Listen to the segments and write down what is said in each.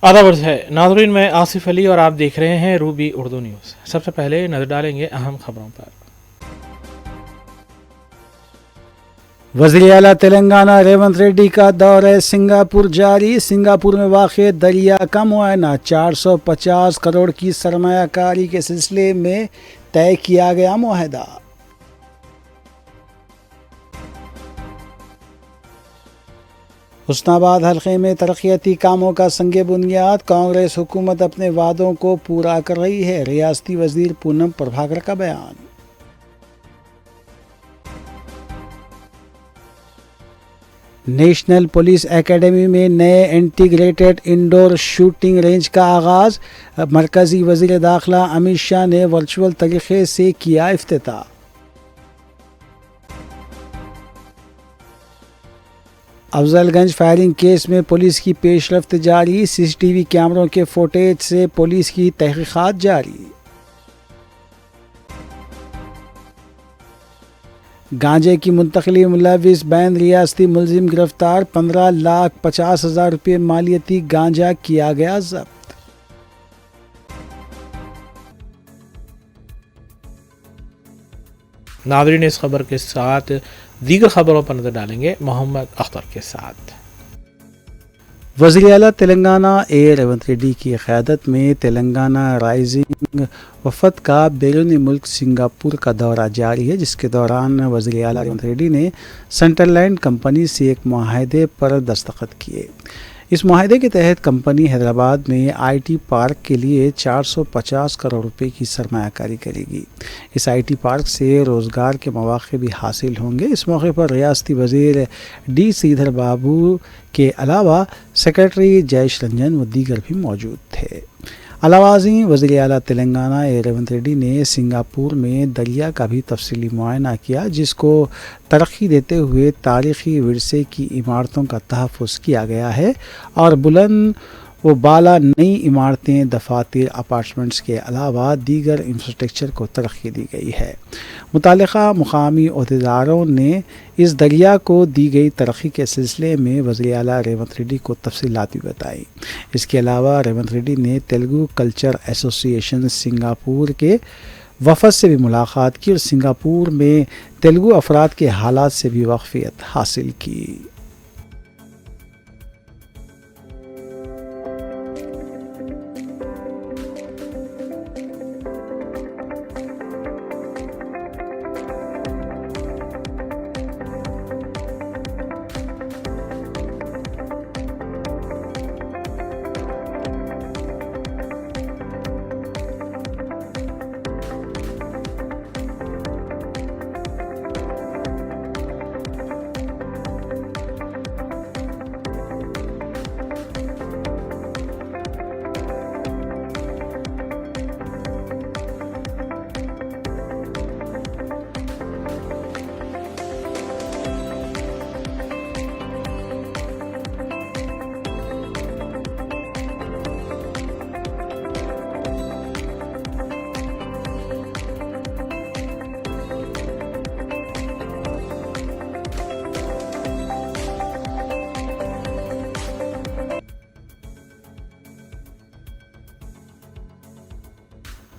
आदाब है नाज़रीन, मैं आसिफ अली और आप देख रहे हैं रूबी उर्दू न्यूज़। सबसे पहले नज़र डालेंगे अहम खबरों पर। वज़ीर आला तेलंगाना रेवंत रेड्डी का दौरा सिंगापुर जारी। सिंगापुर में वाक़ दरिया का मुआयना। 450 करोड़ की सरमायाकारी के सिलसिले में तय किया गया मुआहदा। हुस्नाबाद हल्के में तरक्याती कामों का संगे बुनियाद। कांग्रेस हुकूमत अपने वादों को पूरा कर रही है। रियासती वजीर पूनम प्रभाकर का बयान। नेशनल पुलिस एकेडमी में नए इंटीग्रेटेड इंडोर शूटिंग रेंज का आगाज। मरकजी वजीर दाखिला अमित शाह ने वर्चुअल तरीके से किया इफ्तिताह। अफजलगंज फायरिंग केस में पुलिस की पेशरफ्त जारी। सीसीटीवी कैमरों के फुटेज से पुलिस की तहकीकात जारी। गांजे की मुंतकली मुलविस बैन रियासती मुलजिम गिरफ्तार। 15,50,000 रुपये मालियती गांजा किया गया जब्त। नाज़रीन, इस खबर के साथ दीगर खबरों पर नजर डालेंगे मोहम्मद अख्तर के साथ। वज़ीर आला तेलंगाना रेवंत रेड्डी की क़यादत में तेलंगाना राइजिंग वफ़द का बैरून मुल्क सिंगापुर का दौरा जारी है, जिसके दौरान वज़ीर आला रेवंत रेड्डी ने सेंटरलैंड कंपनी से एक मुआहदे पर दस्तखत किए। इस मुआहदे के तहत कंपनी हैदराबाद में IT पार्क के लिए 450 करोड़ रुपए की सरमायाकारी करेगी। इस IT पार्क से रोज़गार के मौक़े भी हासिल होंगे। इस मौके पर रियासती वज़ीर D श्रीधर बाबू के अलावा सेक्रेटरी जयेश रंजन व दीगर भी मौजूद थे। अलावाज़ी वज़ीर आला तेलंगाना रेवंत रेड्डी ने सिंगापुर में दरिया का भी तफसीली मुआयना किया, जिसको तरक्की देते हुए तारीख़ी विरसे की इमारतों का तहफ़्फ़ुज़ किया गया है और बुलंद व बाला नई इमारतें, दफातर, अपार्टमेंट्स के अलावा दीगर इंफ्रास्ट्रक्चर को तरक्की दी गई है। मुतालिका मुकामी अहदेदारों ने इस दरिया को दी गई तरक्की के सिलसिले में वज़ीर आला रेवंत रेड्डी को तफसीलात भी बताई। इसके अलावा रेवंत रेड्डी ने तेलुगु कल्चर एसोसिएशन सिंगापुर के वफ़द से भी मुलाकात की और सिंगापुर में तेलुगु अफराद के हालात से भी वाक़फ़ियत हासिल की।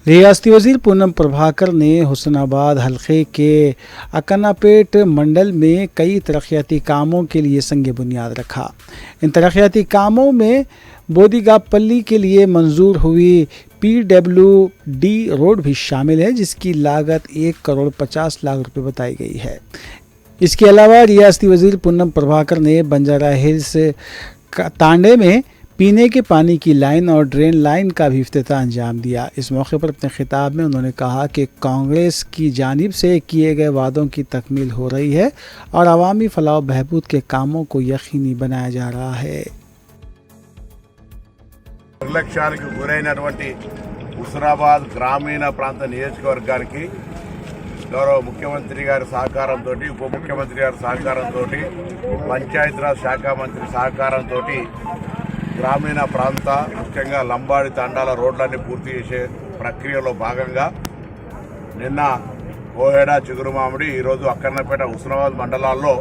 रियासती वज़ीर पूनम प्रभाकर ने हुसनाबाद हल्के के अकन्नापेट मंडल में कई तरक्याती कामों के लिए संग बुनियाद रखा। इन तरक्याती कामों में बोदिगापल्ली के लिए मंजूर हुई PWD रोड भी शामिल है, जिसकी लागत 1,50,00,000 रुपये बताई गई है। इसके अलावा रियासती वज़ीर पूनम प्रभाकर ने बंजारा हिल्स तांडे में पीने के पानी की लाइन और ड्रेन लाइन का भी इफ्तिताह अंजाम दिया। इस मौके पर अपने खिताब में उन्होंने कहा कि कांग्रेस की जानिब से किए गए वादों की तकमील हो रही है और अवामी फलाह बहबूद के कामों को यकीनी बनाया जा रहा है। నిర్లక్ష్యానికి గురైనటువంటి హుస్నాబాద్ గ్రామీణ ప్రాంత నియోజకవర్గానికి గౌరవ ముఖ్యమంత్రి గారి సహకారంతో, ఉప ముఖ్యమంత్రి గారి సహకారంతో, పంచాయతీరాజ్ శాఖ మంత్రి సహకారంతో గ్రామీణ ప్రాంత ముఖ్యంగా లంబాడి తండాల రోడ్లన్నీ పూర్తి చేసే ప్రక్రియలో భాగంగా నిన్న కోహెడ, చిగురుమామిడి, ఈరోజు అక్కన్నపేట, హుస్నాబాద్ మండలాల్లో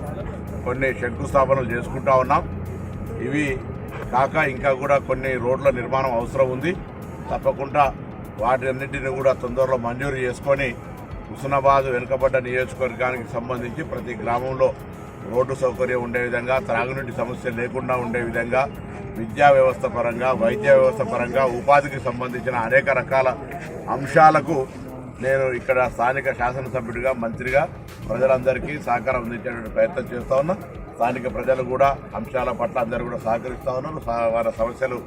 కొన్ని శంకుస్థాపనలు చేసుకుంటా ఉన్నాం. ఇవి కాక ఇంకా కూడా కొన్ని రోడ్ల నిర్మాణం అవసరం ఉంది. తప్పకుండా వాటన్నిటిని కూడా తొందరలో మంజూరు చేసుకొని హుస్నాబాద్ వెనుకబడ్డ నియోజకవర్గానికి సంబంధించి ప్రతి గ్రామంలో రోడ్డు సౌకర్యం ఉండే విధంగా, త్రాగునీటి సమస్య లేకుండా ఉండే విధంగా, విద్యా వ్యవస్థ పరంగా, వైద్య వ్యవస్థ పరంగా, ఉపాధికి సంబంధించిన అనేక రకాల అంశాలకు నేను ఇక్కడ స్థానిక శాసనసభ్యుడిగా, మంత్రిగా ప్రజలందరికీ సహకారం అందించేటువంటి ప్రయత్నం చేస్తూ ఉన్నా. స్థానిక ప్రజలు కూడా అంశాల పట్ల అందరూ కూడా సహకరిస్తూ ఉన్నారు. వారి సమస్యలు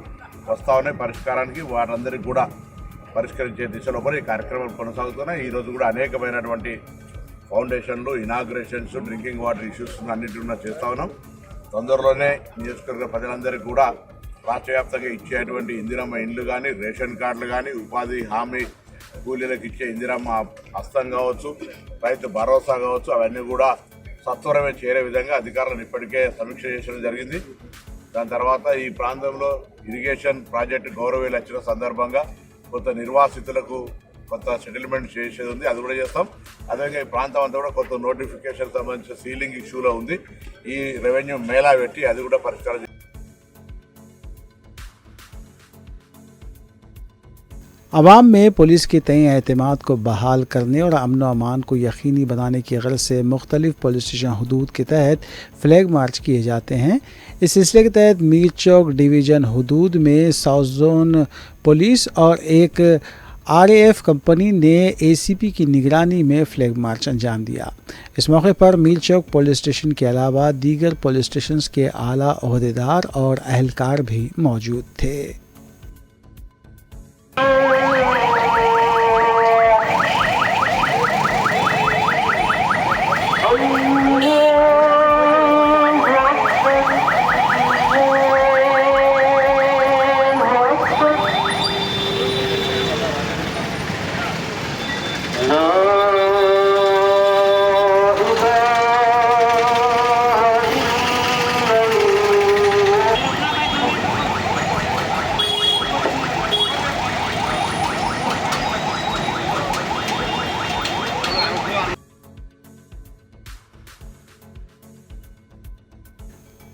వస్తూ ఉన్నాయి పరిష్కారానికి. వారందరికీ కూడా పరిష్కరించే దిశలో కూడా ఈ కార్యక్రమాలు కొనసాగుతున్నాయి. ఈరోజు కూడా అనేకమైనటువంటి ఫౌండేషన్లు, ఇనాగ్రేషన్స్, డ్రింకింగ్ వాటర్ ఇష్యూస్ అన్నింటినీ చేస్తూ ఉన్నాం. తొందరలోనే నియోజకవర్గ ప్రజలందరికీ కూడా రాష్ట్ర వ్యాప్తంగా ఇచ్చేటువంటి ఇందిరమ్మ ఇండ్లు కానీ, రేషన్ కార్డులు కానీ, ఉపాధి హామీ కూలీలకు ఇచ్చే ఇందిరమ్మ హస్తం కావచ్చు, రైతు భరోసా కావచ్చు, అవన్నీ కూడా సత్వరమే చేరే విధంగా అధికారులను ఇప్పటికే సమీక్ష చేయడం జరిగింది. దాని తర్వాత ఈ ప్రాంతంలో ఇరిగేషన్ ప్రాజెక్టు గౌరవీలు వచ్చిన సందర్భంగా కొంత నిర్వాసితులకు కొంత సెటిల్మెంట్ చేసేది ఉంది, అది కూడా చేస్తాం. అదేవిధంగా ఈ ప్రాంతం అంతా కూడా కొంత నోటిఫికేషన్ సంబంధించిన సీలింగ్ ఇష్యూలో ఉంది. ఈ రెవెన్యూ మేళా పెట్టి అది కూడా పరిష్కారం. अवाम में पुलिस के तय एतमाद को बहाल करने और अमन व अमान को यकीनी बनाने की गर्ज से मुख्तलिफ पुलिस स्टेशन हदूद के तहत फ्लैग मार्च किए जाते हैं। इस सिलसिले के तहत मीर चौक डिवीज़न हदूद में साउथ जोन पुलिस और एक RAF कंपनी ने ACP की निगरानी में फ्लैग मार्च अंजाम दिया। इस मौके पर मीर चौक पुलिस स्टेशन के अलावा दीगर पुलिस स्टेशन के आला ओहदेदार और अहलकार भी मौजूद थे।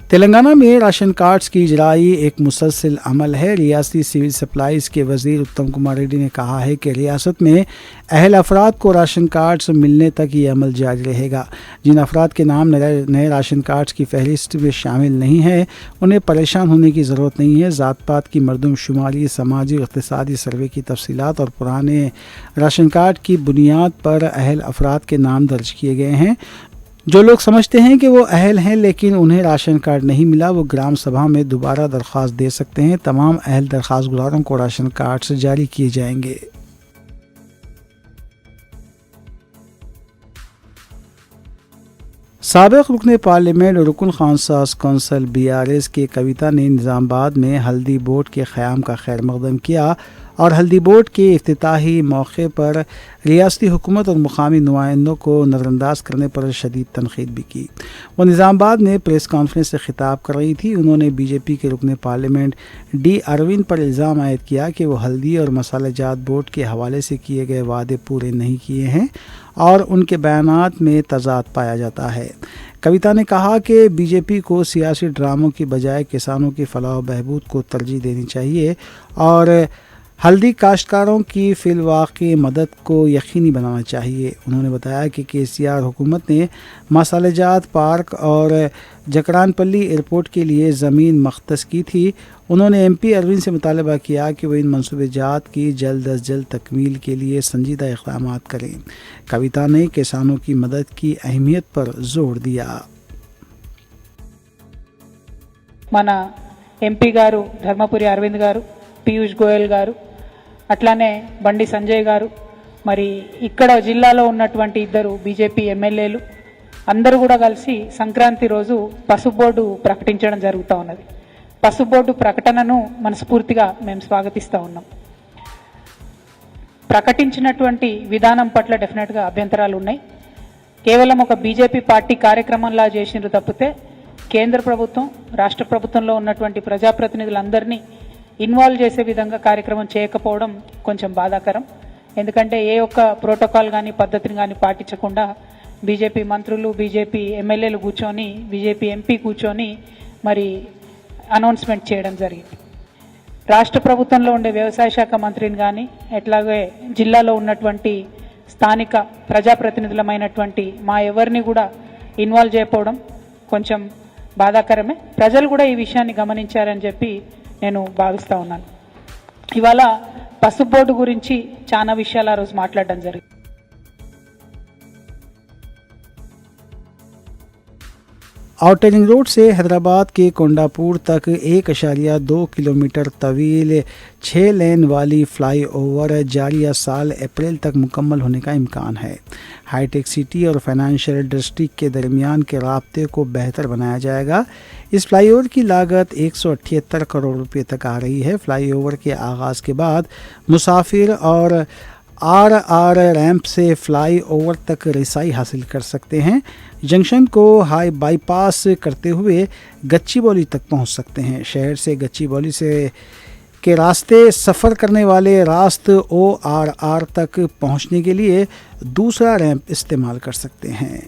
तेलंगाना में राशन कार्ड्स की इजराई एक मुसलसल अमल है। रियासती सिविल सप्लाईज के वजीर उत्तम कुमार रेड्डी ने कहा है कि रियासत में अहल अफराद को राशन कार्ड्स मिलने तक ये अमल जारी रहेगा। जिन अफराद के नाम नए राशन कार्ड्स की फहरिस्त में शामिल नहीं है उन्हें परेशान होने की ज़रूरत नहीं है। ज़ात पात की मरदमशुमारी, समाजी और इक़्तिसादी सर्वे की तफसीलात और पुराने राशन कार्ड की बुनियाद पर अहल अफराद के नाम दर्ज किए गए हैं। जो लोग समझते हैं कि वो अहल हैं लेकिन उन्हें राशन कार्ड नहीं मिला, वो ग्राम सभा में दोबारा दरख्वास्त दे सकते हैं। तमाम अहल दरख्वास्त गुजारों को राशन कार्ड जारी किए जाएंगे। साबिक़ रुकन पार्लियामेंट और रुकन खानसास कौंसल BRS के कविता ने निज़ामाबाद में हल्दी बोर्ड के क़याम का खैर मक़दम किया और हल्दी बोर्ड के इफ्तिताही मौके पर रियासती हुकूमत और मुकामी नुमाइंदों को नज़रअंदाज करने पर शदीद तनक़ीद भी की। वो निज़ामाबाद में प्रेस कॉन्फ्रेंस से खिताब कर रही थी। उन्होंने BJP के रुकन पार्लियामेंट D अरविंद पर इल्ज़ाम आयद किया कि वो हल्दी और मसालेजात बोर्ड के हवाले से किए गए वादे पूरे नहीं किए हैं और उनके बयानात में तज़ाद पाया जाता है। कविता ने कहा कि BJP को सियासी ड्रामों की बजाय किसानों की फलाह व बहबूद को तरजीह देनी चाहिए और हल्दी काश्तकारों की फिलवाक़ी मदद को यकीनी बनाना चाहिए। उन्होंने बताया कि KCR हुकूमत ने मसालेजात पार्क और जकरानपल्ली एयरपोर्ट के लिए ज़मीन मख्तस की थी। उन्होंने MP अरविंद से मुतालबा किया कि वह इन मनसूबात की जल्द अज जल्द तकमील के लिए संजीदा इक़दाम करें। कविता ने किसानों की मदद की अहमियत पर जोर दिया। మన MP గారు ధర్మపురి అరవింద్ గారు, పీయూష్ గోయల్ గారు, అట్లానే బండి సంజయ్ గారు, మరి ఇక్కడ జిల్లాలో ఉన్నటువంటి ఇద్దరు BJP ఎమ్మెల్యేలు అందరూ కూడా కలిసి సంక్రాంతి రోజు పసుపు బోర్డు ప్రకటించడం జరుగుతూ ఉన్నది. పసుపు బోర్డు ప్రకటనను మనస్ఫూర్తిగా మేము స్వాగతిస్తూ ఉన్నాం. ప్రకటించినటువంటి విధానం పట్ల డెఫినెట్గా అభ్యంతరాలు ఉన్నాయి. కేవలం ఒక BJP పార్టీ కార్యక్రమంలా చేసినారు తప్పితే కేంద్ర ప్రభుత్వం, రాష్ట్ర ప్రభుత్వంలో ఉన్నటువంటి ప్రజాప్రతినిధులందరినీ ఇన్వాల్వ్ చేసే విధంగా కార్యక్రమం చేయకపోవడం కొంచెం బాధాకరం. ఎందుకంటే ఏ ఒక్క ప్రోటోకాల్ కానీ పద్ధతిని కానీ పాటించకుండా BJP మంత్రులు, BJP ఎమ్మెల్యేలు కూర్చొని, BJP MP కూర్చొని మరి అనౌన్స్మెంట్ చేయడం జరిగింది. రాష్ట్ర ప్రభుత్వంలో ఉండే వ్యవసాయ శాఖ మంత్రిని కానీ ఎట్లాగే జిల్లాలో ఉన్నటువంటి స్థానిక ప్రజాప్రతినిధులమైనటువంటి మా ఎవరిని కూడా ఇన్వాల్వ్ చేయకపోవడం కొంచెం బాధాకరమే. ప్రజలు కూడా ఈ విషయాన్ని గమనించారని చెప్పి నేను భావిస్తూ ఉన్నాను. ఇవాళ పసుపు బోర్డు గురించి చాలా విషయాలు ఆ రోజు మాట్లాడడం జరిగింది. आउटर रिंग रोड से हैदराबाद के कोंडापुर तक 1.2 किलोमीटर तवील 6 लेन वाली फ्लाईओवर जारिया साल अप्रैल तक मुकम्मल होने का इम्कान है। हाईटेक सिटी और फाइनेंशियल डिस्ट्रिक्ट के दरमियान के राब्ते को बेहतर बनाया जाएगा। इस फ्लाईओवर की लागत 178 करोड़ रुपए तक आ रही है। फ्लाईओवर के आगाज़ के बाद मुसाफिर और आर रैंप से फ्लाई ओवर तक रिसाई हासिल कर सकते हैं। जंक्शन को हाई बाईपास करते हुए गच्चीबौली तक पहुंच सकते हैं। शहर से गच्चीबौली से के रास्ते सफ़र करने वाले रास्त ORR तक पहुंचने के लिए दूसरा रैंप इस्तेमाल कर सकते हैं।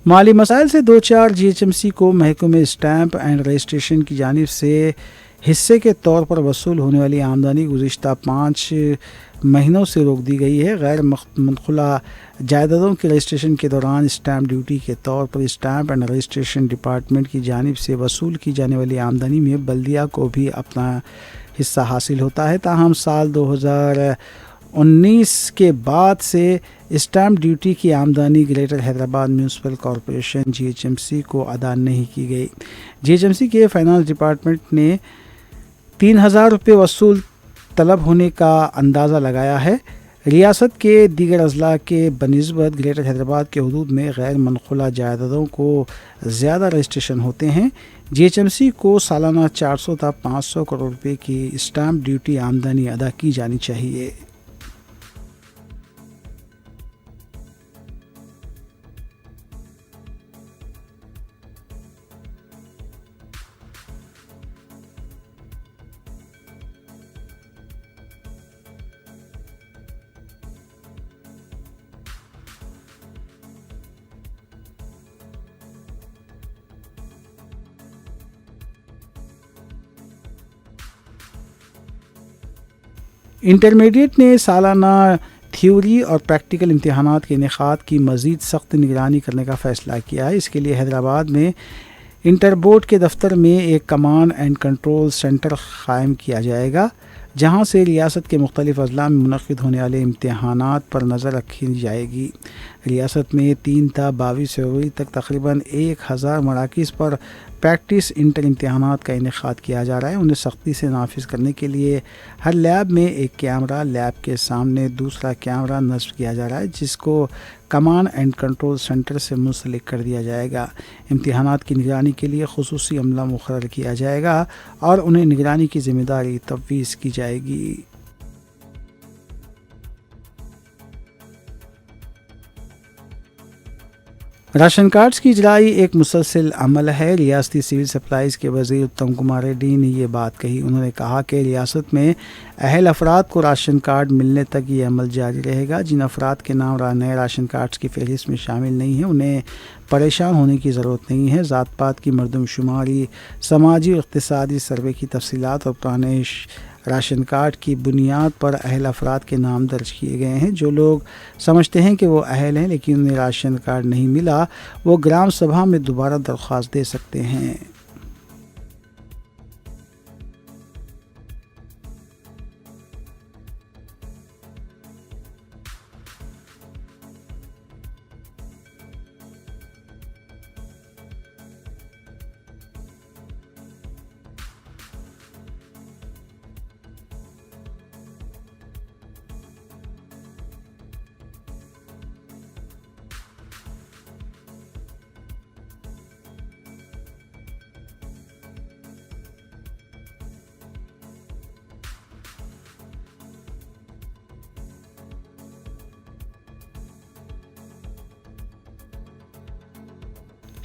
माली मसाइल से 2-4 GHMC को महकमे स्टैंप एंड रजिस्ट्रेशन की जानिब से हिस्से के तौर पर वसूल होने वाली आमदनी गुज़िश्ता 5 महीनों से रोक दी गई है। गैर मनखुला जायदादों के रजिस्ट्रेशन के दौरान स्टैंप ड्यूटी के तौर पर स्टैंप एंड रजिस्ट्रेशन डिपार्टमेंट की जानिब से वसूल की जाने वाली आमदनी में बल्दिया को भी अपना हिस्सा हासिल होता है। ताहम साल 2019 के बाद से स्टैंप ड्यूटी की आमदनी greater Hyderabad municipal corporation GHMC को अदा नहीं की गई। GHMC के फाइनेंस डिपार्टमेंट ने 3000 रुपये वसूल तलब होने का अंदाज़ा लगाया है। रियासत के दीगर अजला के बनिस्बत ग्रेटर हैदराबाद के हदूद में गैर मनखुला जायदादों को ज़्यादा रजिस्ट्रेशन होते हैं। GHMC को सालाना 400 था 500 करोड़ रुपये की स्टैंप ड्यूटी आमदनी अदा की जानी चाहिए। इंटरमीडिएट ने सालाना थ्योरी और प्रैक्टिकल इम्तहानात के इनेकाद की मज़ीद सख्त निगरानी करने का फ़ैसला किया है। इसके लिए हैदराबाद में इंटर बोर्ड के दफ्तर में एक कमांड एंड कंट्रोल सेंटर क़ायम किया जाएगा, जहां से रियासत के मुख्तलिफ अजला में मुनक़िद होने वाले इम्तहानात पर नज़र रखी जाएगी। रियासत में 3 था 22 फरवरी तक तकरीबन 1000 मराकिज़ पर प्रैक्टिस इंटर इम्तहानात का इनेकाद किया जा रहा है। उन्हें सख्ती से नाफिज करने के लिए हर लैब में एक कैमरा, लैब के सामने दूसरा कैमरा नस्ब किया जा रहा है, जिसको कमांड एंड कंट्रोल सेंटर से मुंसलिक कर दिया जाएगा। इम्तहानात की निगरानी के लिए खुसूसी अमला मुक़र्रर किया जाएगा और उन्हें निगरानी की ज़िम्मेदारी तफवीज़ की जाएगी। राशन कार्ड्स की इजराई एक मुसलसल अमल है। रियासती सिविल सप्लाईज़ के वज़ीर उत्तम कुमार रेड्डी ने ये बात कही। उन्होंने कहा कि रियासत में अहल अफराद को राशन कार्ड मिलने तक ये अमल जारी रहेगा। जिन अफराद के नाम नए राशन कार्ड्स की फहरिस्त में शामिल नहीं हैं, उन्हें परेशान होने की ज़रूरत नहीं है। ज़ात पात की मरदमशुमारी, समाजी और इक़्तिसादी सर्वे की तफसीलात और पुराने राशन कार्ड की बुनियाद पर अहल अफराद के नाम दर्ज किए गए हैं। जो लोग समझते हैं कि वो अहल हैं लेकिन उन्हें राशन कार्ड नहीं मिला, वो ग्राम सभा में दोबारा दरख्वास्त दे सकते हैं।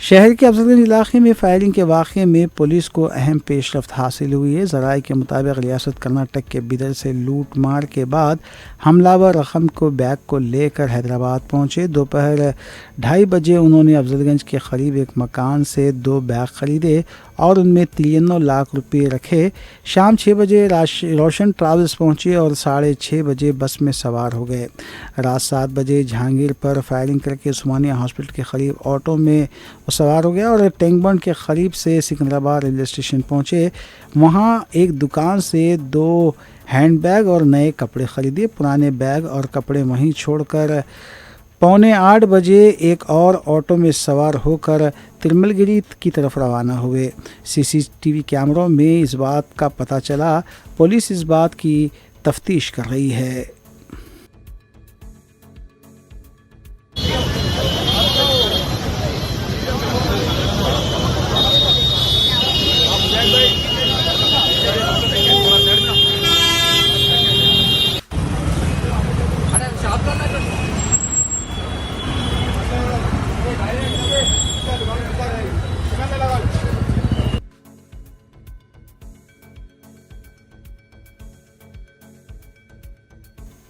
शहर के अफजलगंज इलाके में फायरिंग के वाक़े में पुलिस को अहम पेशरफ्त हासिल हुई है। ज़राए के मुताबिक रियासत कर्नाटक के बिदर से लूट मार के बाद हमलावर रकम को बैग को लेकर हैदराबाद पहुंचे। दोपहर 2:30 बजे उन्होंने अफजलगंज के करीब एक मकान से 2 बैग खरीदे और उनमें 93 लाख रुपये रखे। शाम 6 बजे रोशन ट्रैवल्स पहुंचे और 6:30 बजे बस में सवार हो गए। रात 7 बजे जहांगीर पर फायरिंग करके उस्मानिया हॉस्पिटल के करीब ऑटो में वो सवार हो गया और टैंक बंड के करीब से सिकंदराबाद रेलवे स्टेशन पहुंचे। वहां एक दुकान से 2 हैंडबैग और नए कपड़े खरीदे। पुराने बैग और कपड़े वहीं छोड़कर 7:45 बजे एक और ऑटो में सवार होकर तिरुमलगिरी की तरफ रवाना हुए। सीसीटीवी कैमरों में इस बात का पता चला। पुलिस इस बात की तफ्तीश कर रही है।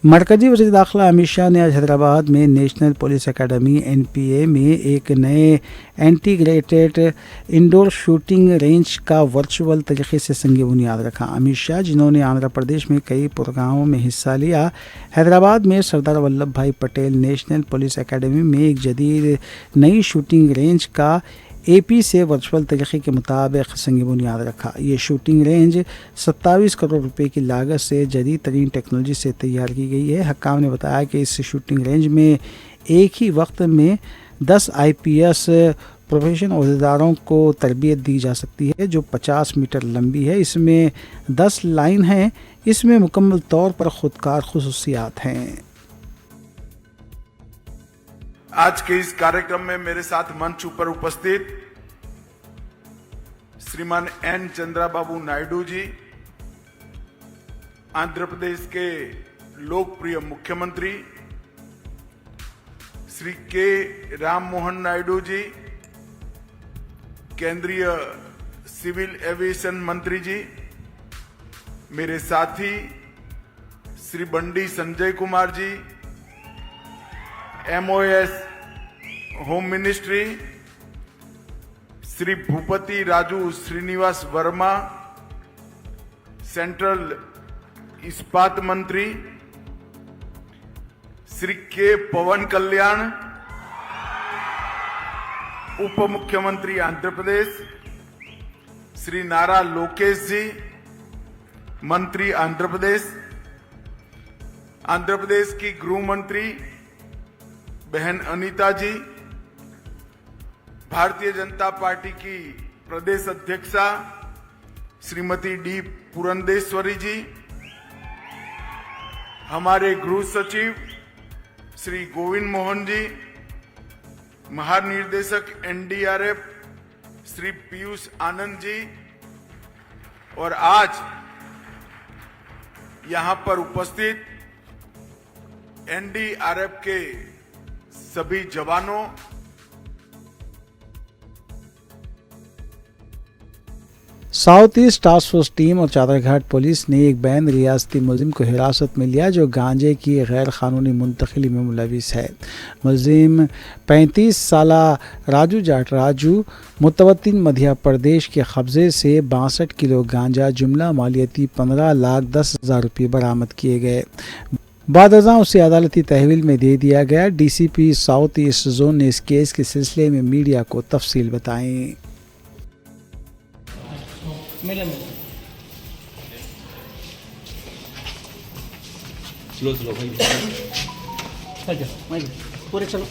मरकजी वज़ीर दाखिला अमित शाह ने आज हैदराबाद में नेशनल पुलिस एकेडमी NPA में एक नए इंटीग्रेटेड इंडोर शूटिंग रेंज का वर्चुअल तरीके से संग बुनियाद रखा। अमित शाह, जिन्होंने आंध्र प्रदेश में कई प्रोग्रामों में हिस्सा लिया, हैदराबाद में सरदार वल्लभ भाई पटेल नेशनल पुलिस एकेडमी में एक जदीद नई शूटिंग रेंज का AP से वर्चुअल तरीके के मुताबिक संग बुनियाद रखा। ये शूटिंग रेंज 27 करोड़ रुपए की लागत से जदीद तरीन टेक्नोलॉजी से तैयार की गई है। हक्काम ने बताया कि इस शूटिंग रेंज में एक ही वक्त में 10 IPS प्रोफेशनल अहदेदारों को तरबियत दी जा सकती है, जो 50 मीटर लंबी है। इसमें 10 लाइन हैं। इसमें मुकम्मल तौर पर खुदकार खुसूसियात हैं। आज के इस कार्यक्रम में मेरे साथ मंच ऊपर उपस्थित श्रीमान N. चंद्राबाबू नायडू जी, आंध्र प्रदेश के लोकप्रिय मुख्यमंत्री, श्री K. राम मोहन नायडू जी, केंद्रीय सिविल एविएशन मंत्री जी, मेरे साथी Shri Bandi Sanjay Kumar ji, MOS home ministry, Shri Bhupathi Raju Srinivasa Varma, central इस्पात मंत्री, श्री K. पवन कल्याण, उप मुख्यमंत्री आंध्र प्रदेश, श्री नारा लोकेश जी, मंत्री आंध्र प्रदेश की गृह मंत्री बहन अनीता जी, भारतीय जनता पार्टी की प्रदेश अध्यक्षा श्रीमती D. पुरंदेश्वरी जी, हमारे गृह सचिव श्री गोविंद मोहन जी, महानिर्देशक NDRF श्री पीयूष आनंद जी, और आज यहां पर उपस्थित NDRF के सभी जवानों, south east task force team और चादरघाट पुलिस ने एक बैन रियासती मुलजिम को हिरासत में लिया जो गांजे की गैर कानूनी मुंतकिली में मुलविस है। मुलजिम 35 साला राजू जाट राजू मुतवत्तिन मध्य प्रदेश के कब्जे से 62 किलो गांजा जुमला मालियती 15,10,000 रुपये बरामद किए गए। बाद अज़ां उसे अदालती तहवील में दे दिया गया। DCP साउथ ईस्ट जोन ने इस केस के सिलसिले में मीडिया को तफसील बताई। पूरे चलो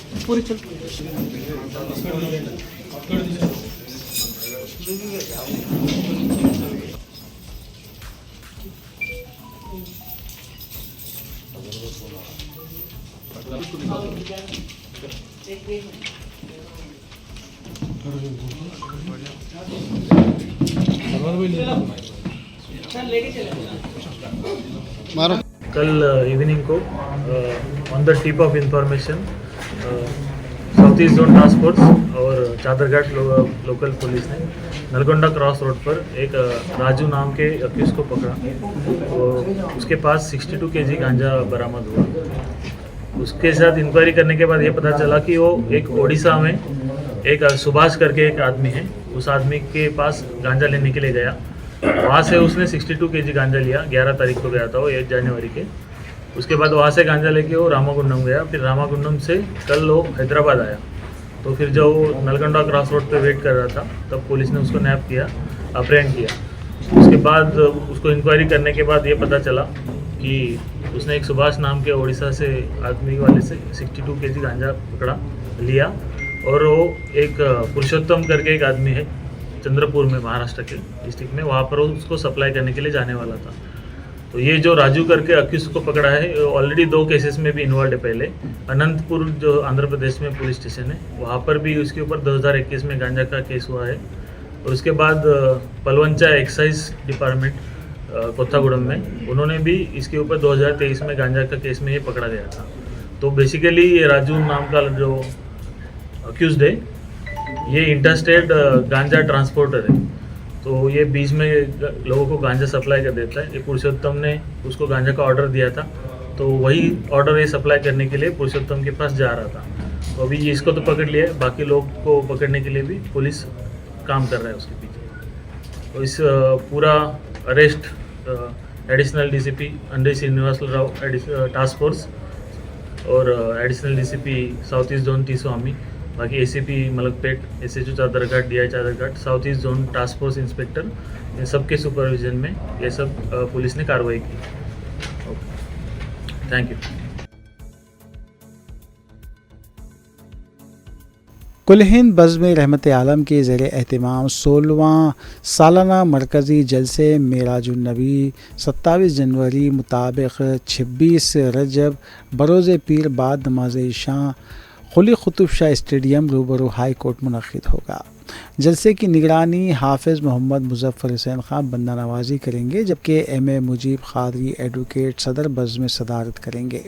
कल इवनिंग को on the tip of information south south east zone task force और चादरघाट लोकल पुलिस ने नलगोंडा क्रॉस रोड पर एक राजू नाम के अक्यूज को पकड़ा। तो उसके पास 62 केजी गांजा बरामद हुआ। उसके साथ इंक्वायरी करने के बाद ये पता चला कि वो एक ओडिशा में एक सुभाष करके एक आदमी है, उस आदमी के पास गांजा लेने के लिए गया। वहाँ से उसने 62 केजी गांजा लिया। 11 तारीख को गया था वो, 1 जनवरी के। उसके बाद वहाँ से गांजा लेके वो रामागुंडम गया। फिर रामागुंडम से कल वो हैदराबाद आया। तो फिर जब वो नलगोंडा क्रॉस रोड पे वेट कर रहा था तब पुलिस ने उसको नैप किया, अप्रेंड किया। उसके बाद उसको इंक्वायरी करने के बाद ये पता चला कि उसने एक सुभाष नाम के उड़ीसा से आदमी वाले से 62 केजी गांजा पकड़ा लिया। और वो एक पुरुषोत्तम करके एक आदमी है चंद्रपुर में, महाराष्ट्र के डिस्ट्रिक्ट में, वहाँ पर उसको सप्लाई करने के लिए जाने वाला था। तो ये जो राजू करके अक्यूज को पकड़ा है ऑलरेडी 2 केसेस में भी इन्वॉल्व है। पहले अनंतपुर जो आंध्र प्रदेश में पुलिस स्टेशन है, वहाँ पर भी उसके ऊपर 2021 में गांजा का केस हुआ है। और उसके बाद पलवंचा एक्साइज डिपार्टमेंट कोत्तागुड़म में उन्होंने भी इसके ऊपर 2023 में गांजा का केस में ये पकड़ा गया था। तो बेसिकली ये राजू नाम का जो अक्यूज्ड है ये इंटरस्टेट गांजा ट्रांसपोर्टर है। तो ये बीच में लोगों को गांजा सप्लाई कर देता है। ये पुरुषोत्तम ने उसको गांजा का ऑर्डर दिया था, तो वही ऑर्डर ये सप्लाई करने के लिए पुरुषोत्तम के पास जा रहा था। तो अभी इसको तो पकड़ लिया है, बाकी लोग को पकड़ने के लिए भी पुलिस काम कर रहा है उसके पीछे। तो इस पूरा arrest additional DCP Ande Srinivasulu Rao task force और additional DCP south east zone T Swamy, बाकी ACP Malakpet, SHO Chaderghat, DI Chaderghat, south east zone task force inspector, इन सबके सुपरविजन में ये सब पुलिस ने कार्रवाई की। Thank you. कुल हिंद बज़्म रहमत आलम के ज़ेर एहतमाम 16वां सालाना मरकज़ी जलसे मेराजुन्नबी 27 जनवरी मुताबिक 26 रजब बरोज़ पीर बाद नमाज इशा कुली कुतुब शाह स्टेडियम रूबरू हाई कोर्ट मुनक़िद होगा। जलसे की निगरानी हाफिज़ मोहम्मद मुज़फ़्फ़र हुसैन खान बंदा नवाजी करेंगे, जबकि एम.ए. मुजीब क़ादरी एडवोकेट सदर बज़्म सदारत करेंगे।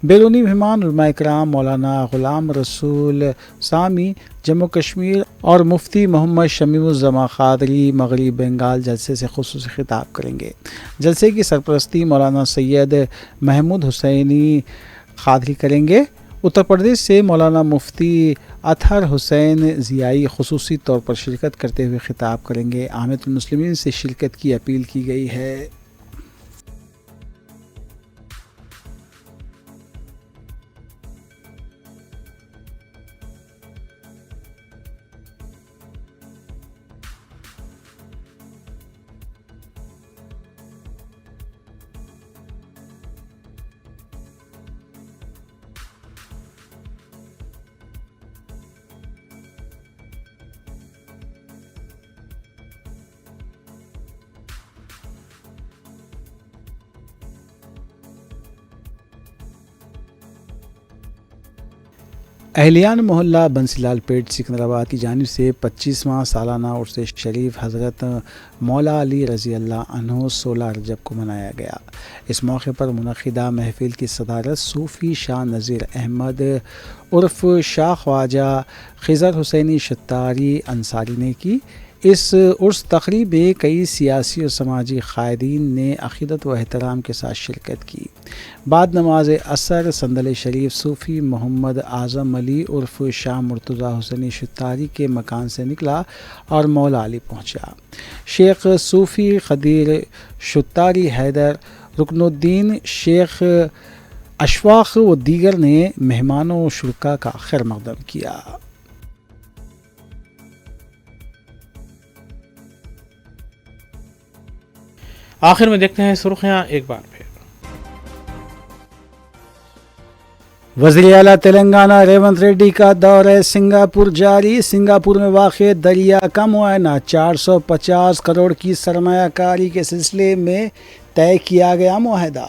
बैरूनी मेहमान उलमा इकराम मौलाना ग़ुलाम रसूल सामी जम्मू कश्मीर और मुफ्ती मोहम्मद शमीउज़्ज़मा क़ादरी मग़रिब बंगाल जलसे से ख़ुसूसी ख़िताब करेंगे। जलसे की सरपरस्ती मौलाना सैयद महमूद हुसैनी क़ादरी करेंगे। उत्तर प्रदेश से मौलाना मुफ्ती अतहर हुसैन ज़ियाई ख़ुसूसी तौर पर शिरकत करते हुए ख़िताब करेंगे। आमिरुल मुस्लिमीन से शिरकत की अपील की गई है। अहलियान मोहल्ला बंसीलाल पेट सिकंदराबाद की जानिब से 25वां सालाना उर्स शरीफ हज़रत मौला अली रज़ी अल्लाह अन्हु 16 रजब को मनाया गया। इस मौके पर मुनक़िदा महफिल की सदारत सूफ़ी शाह नज़ीर अहमद उर्फ़ शाह ख्वाजा खिज़र हुसैनी शत्तारी अंसारी ने की। इस उर्स तक़रीब में कई सियासी और समाजी क़ायदीन ने अक़ीदत व एहतराम के साथ शिरकत की। बाद नमाज असर संदल शरीफ सूफ़ी मोहम्मद आज़म अली उर्फ़ शाह मुर्तज़ा हुसैनी शत्तारी के मकान से निकला और मौला अली पहुँचा। शेख सूफ़ी क़दीर शत्तारी हैदर रुकनुद्दीन शेख अशफाक़ व दीगर ने मेहमानों शुरका का खैर मक़दम किया। आखिर में देखते हैं सुर्खियां एक बार फिर। वज़ीर आला तेलंगाना रेवंत रेड्डी का दौरा सिंगापुर जारी। सिंगापुर में वाक़े दरिया का मुआयना 450 करोड़ की सरमायाकारी के सिलसिले में तय किया गया मुआहदा।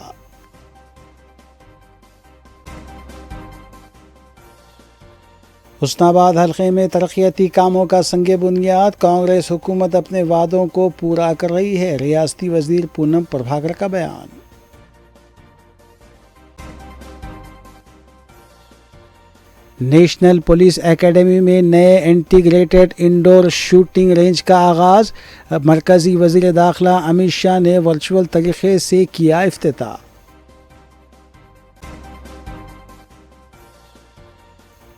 हुस्नाबाद हल्के में तरक्याती कामों का संगे बुनियाद। कांग्रेस हुकूमत अपने वादों को पूरा कर रही है। रियासती वजीर पूनम प्रभाकर का बयान। नेशनल पुलिस एकेडमी में नए इंटीग्रेटेड इंडोर शूटिंग रेंज का आगाज़। मरकज़ी वज़ीर दाखिला अमित शाह ने वर्चुअल तरीक़े से किया इफ्तिताह।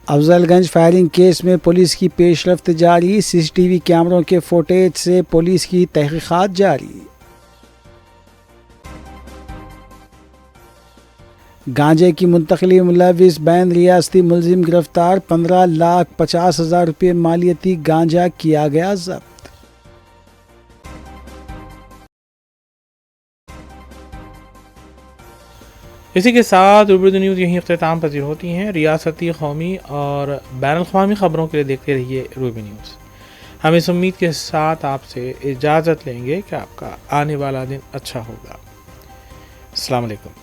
अफजलगंज फायरिंग केस में पुलिस की पेशरफ्त जारी। सीसीटीवी कैमरों के फुटेज से पुलिस की तहकीकात जारी। गांजे की मुंतकली मुलविस बैन रियासती मुलजिम गिरफ्तार। 15,50,000 रुपये मालियती गांजा किया गया जब्त। इसी के साथ उर्दू न्यूज़ यहीं अख्ताम पजीर होती हैं। रियासती, कौमी और बैनुल-अक़वामी ख़बरों के लिए देखते रहिए रूबी न्यूज़। हम इस उम्मीद के साथ आपसे इजाज़त लेंगे कि आपका आने वाला दिन अच्छा होगा। अस्सलाम वालेकुम।